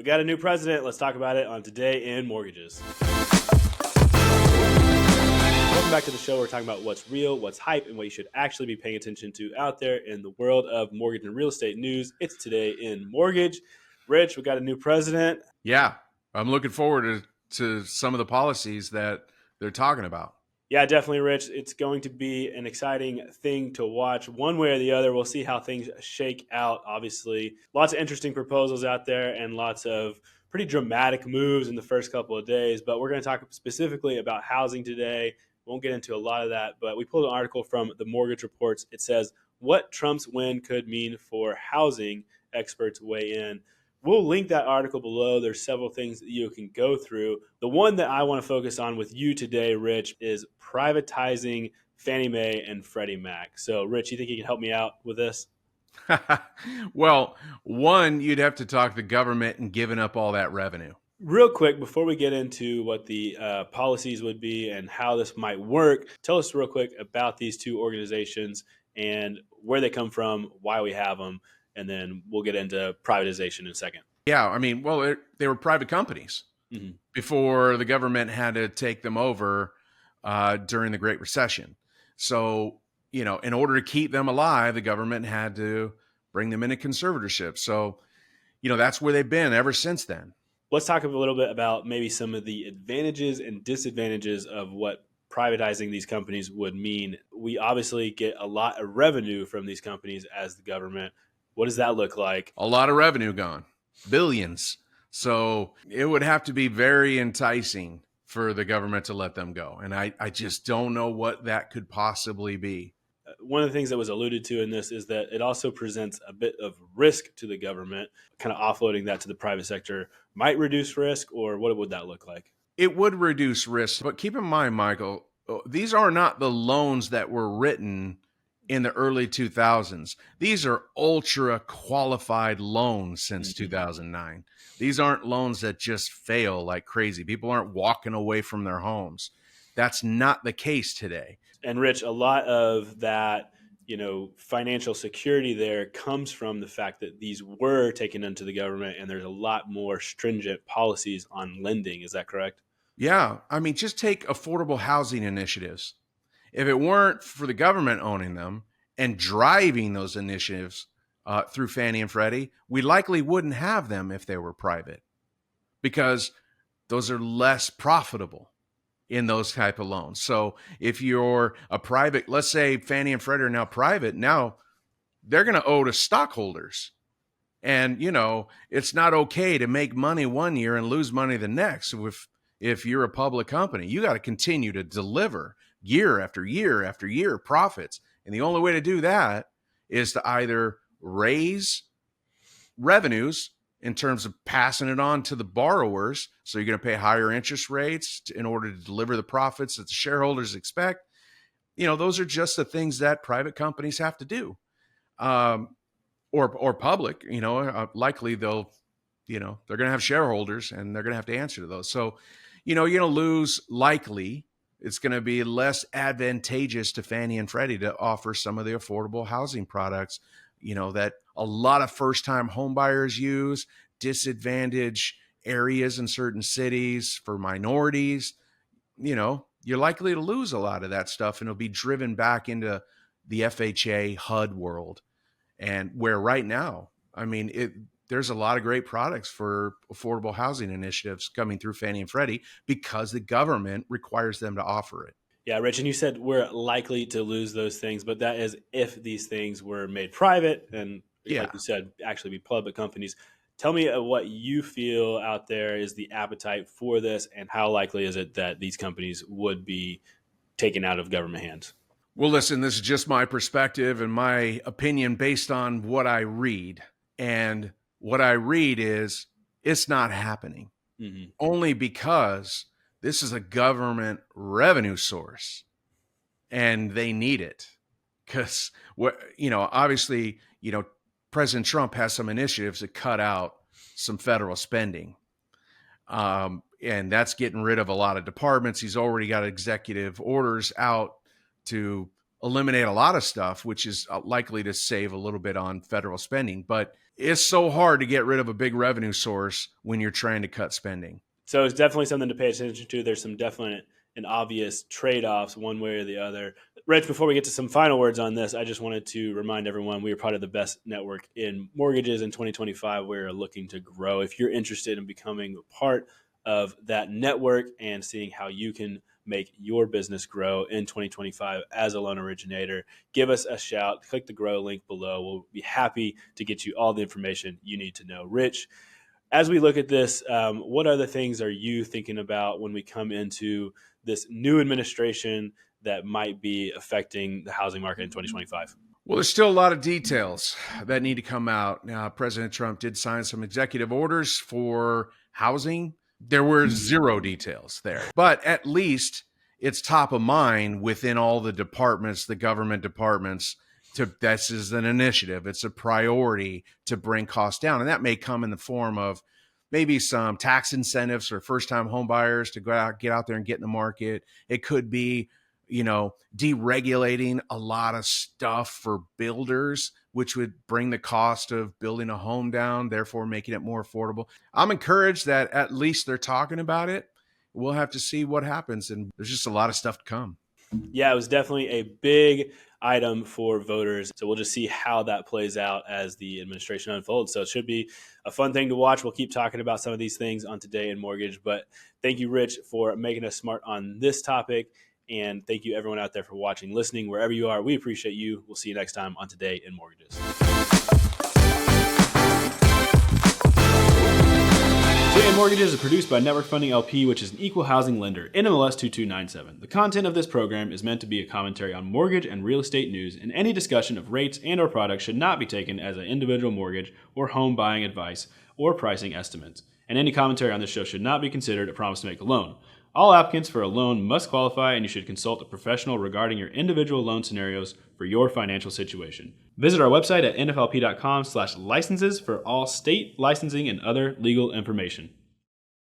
We got a new president. Let's talk about it on Today in Mortgages. Welcome back to the show. We're talking about what's real, what's hype, and what you should actually be paying attention to out there in the world of mortgage and real estate news. It's Today in Mortgage. Rich, we got a new president. Yeah, I'm looking forward to some of the policies that they're talking about. Yeah, definitely, Rich. It's going to be an exciting thing to watch one way or the other. We'll see how things shake out, obviously. Lots of interesting proposals out there and lots of pretty dramatic moves in the first couple of days. But we're going to talk specifically about housing today. Won't get into a lot of that, but we pulled an article from the Mortgage Reports. It says, what Trump's win could mean for housing. Experts weigh in. We'll link that article below. There's several things that you can go through. The one that I want to focus on with you today, Rich, is privatizing Fannie Mae and Freddie Mac. So, Rich, you think you can help me out with this? Well, one, you'd have to talk the government and giving up all that revenue. Real quick, before we get into what the policies would be and how this might work, tell us real quick about these two organizations and where they come from, why we have them, and then we'll get into privatization in a second. Yeah, I mean, well, they were private companies before the government had to take them over during the Great Recession. So, in order to keep them alive, the government had to bring them into conservatorship. So, that's where they've been ever since then. Let's talk a little bit about maybe some of the advantages and disadvantages of what privatizing these companies would mean. We obviously get a lot of revenue from these companies as the government. What does that look like? A lot of revenue gone, billions. So it would have to be very enticing for the government to let them go. And I just don't know what that could possibly be. One of the things that was alluded to in this is that it also presents a bit of risk to the government. Kind of offloading that to the private sector might reduce risk, or what would that look like? It would reduce risk. But keep in mind, Michael, these are not the loans that were written in the early 2000s. These are ultra qualified loans since 2009. These aren't loans that just fail like crazy. People aren't walking away from their homes. That's not the case today. And Rich, a lot of that, financial security there comes from the fact that these were taken into the government and there's a lot more stringent policies on lending. Is that correct? Yeah. I mean, just take affordable housing initiatives. If it weren't for the government owning them and driving those initiatives through Fannie and Freddie, we likely wouldn't have them if they were private, because those are less profitable in those type of loans. So if you're a private, let's say Fannie and Freddie are now private, now they're going to owe to stockholders. And, it's not okay to make money one year and lose money the next. If you're a public company, you got to continue to deliver year after year after year profits. And the only way to do that is to either raise revenues in terms of passing it on to the borrowers. So you're going to pay higher interest rates in order to deliver the profits that the shareholders expect. Those are just the things that private companies have to do. Or public, likely they're going to have shareholders and they're going to have to answer to those. So, you're going to lose likely. It's going to be less advantageous to Fannie and Freddie to offer some of the affordable housing products, that a lot of first-time homebuyers use, disadvantaged areas in certain cities for minorities. You're likely to lose a lot of that stuff, and it'll be driven back into the FHA HUD world. And where right now, there's a lot of great products for affordable housing initiatives coming through Fannie and Freddie because the government requires them to offer it. Yeah, Rich, and you said we're likely to lose those things, but that is if these things were made private and, like you said, actually be public companies. Tell me what you feel out there is the appetite for this, and how likely is it that these companies would be taken out of government hands? Well, listen, this is just my perspective and my opinion based on what I read. And what I read is it's not happening. Only because this is a government revenue source and they need it. Because, obviously, President Trump has some initiatives that cut out some federal spending. And that's getting rid of a lot of departments. He's already got executive orders out to eliminate a lot of stuff, which is likely to save a little bit on federal spending. But it's so hard to get rid of a big revenue source when you're trying to cut spending. So it's definitely something to pay attention to. There's some definite and obvious trade-offs one way or the other. Rich, before we get to some final words on this, I just wanted to remind everyone we are part of the best network in mortgages in 2025. We're looking to grow. If you're interested in becoming part of that network and seeing how you can make your business grow in 2025 as a loan originator, give us a shout. Click the grow link below. We'll be happy to get you all the information you need to know. Rich, as we look at this, what other things are you thinking about when we come into this new administration that might be affecting the housing market in 2025? Well, there's still a lot of details that need to come out. Now, President Trump did sign some executive orders for housing. There were zero details there, but at least it's top of mind within all the departments, the government departments. This is an initiative. It's a priority to bring costs down. And that may come in the form of maybe some tax incentives for first-time home buyers to get out there and get in the market. It could be, deregulating a lot of stuff for builders, which would bring the cost of building a home down, therefore making it more affordable. I'm encouraged that at least they're talking about it. We'll have to see what happens. And there's just a lot of stuff to come. Yeah, it was definitely a big item for voters. So we'll just see how that plays out as the administration unfolds. So it should be a fun thing to watch. We'll keep talking about some of these things on Today in Mortgage. But thank you, Rich, for making us smart on this topic. And thank you, everyone out there, for watching, listening, wherever you are. We appreciate you. We'll see you next time on Today in Mortgages. Today in Mortgages is produced by Network Funding LP, which is an equal housing lender, NMLS 2297. The content of this program is meant to be a commentary on mortgage and real estate news, and any discussion of rates and or products should not be taken as an individual mortgage or home buying advice or pricing estimates. And any commentary on this show should not be considered a promise to make a loan. All applicants for a loan must qualify, and you should consult a professional regarding your individual loan scenarios for your financial situation. Visit our website at nflp.com/licenses for all state licensing and other legal information.